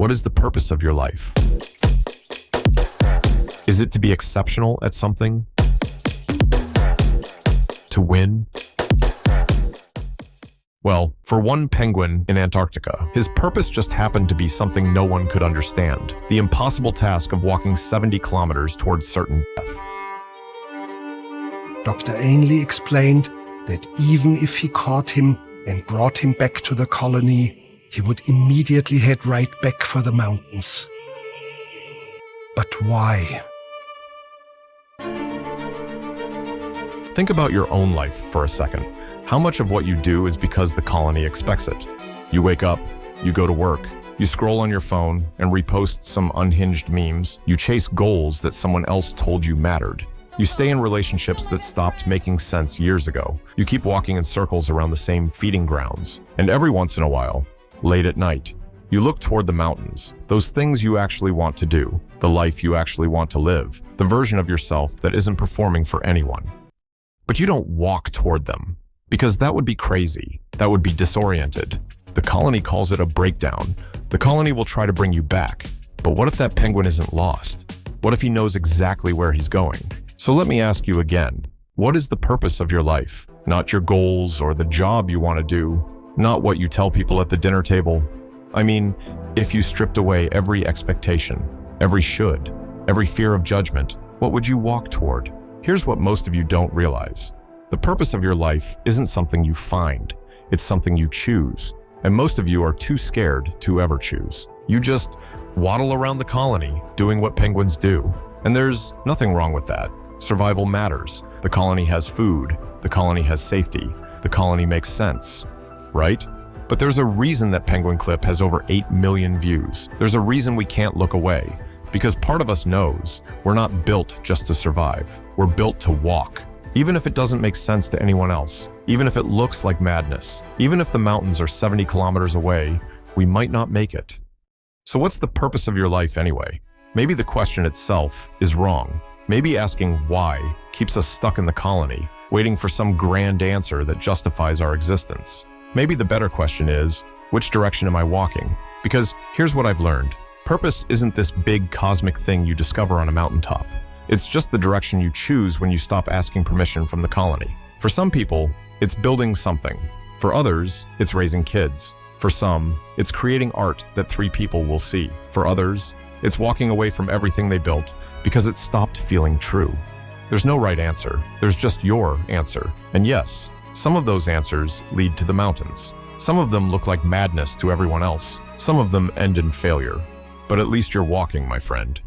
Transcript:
What is the purpose of your life? Is it to be exceptional at something? To win? Well, for one penguin in Antarctica, his purpose just happened to be something no one could understand: the impossible task of walking 70 kilometers towards certain death. Dr. Ainley explained that even if he caught him and brought him back to the colony, he would immediately head right back for the mountains. But why? Think about your own life for a second. How much of what you do is because the colony expects it? You wake up, you go to work, you scroll on your phone and repost some unhinged memes. You chase goals that someone else told you mattered. You stay in relationships that stopped making sense years ago. You keep walking in circles around the same feeding grounds. And every once in a while, late at night, you look toward the mountains, those things you actually want to do, the life you actually want to live, the version of yourself that isn't performing for anyone. But you don't walk toward them, because that would be crazy. That would be disoriented. The colony calls it a breakdown. The colony will try to bring you back. But what if that penguin isn't lost? What if he knows exactly where he's going? So let me ask you again, what is the purpose of your life? Not your goals or the job you want to do, not what you tell people at the dinner table. I mean, if you stripped away every expectation, every should, every fear of judgment, what would you walk toward? Here's what most of you don't realize. The purpose of your life isn't something you find, it's something you choose. And most of you are too scared to ever choose. You just waddle around the colony doing what penguins do. And there's nothing wrong with that. Survival matters. The colony has food, the colony has safety, the colony makes sense, right? But there's a reason that Penguin Clip has over 8 million views. There's a reason we can't look away. Because part of us knows we're not built just to survive. We're built to walk. Even if it doesn't make sense to anyone else, even if it looks like madness, even if the mountains are 70 kilometers away, we might not make it. So what's the purpose of your life anyway? Maybe the question itself is wrong. Maybe asking why keeps us stuck in the colony, waiting for some grand answer that justifies our existence. Maybe the better question is, which direction am I walking? Because here's what I've learned. Purpose isn't this big cosmic thing you discover on a mountaintop. It's just the direction you choose when you stop asking permission from the colony. For some people, it's building something. For others, it's raising kids. For some, it's creating art that 3 people will see. For others, it's walking away from everything they built because it stopped feeling true. There's no right answer. There's just your answer. And yes, some of those answers lead to the mountains. Some of them look like madness to everyone else. Some of them end in failure. But at least you're walking, my friend.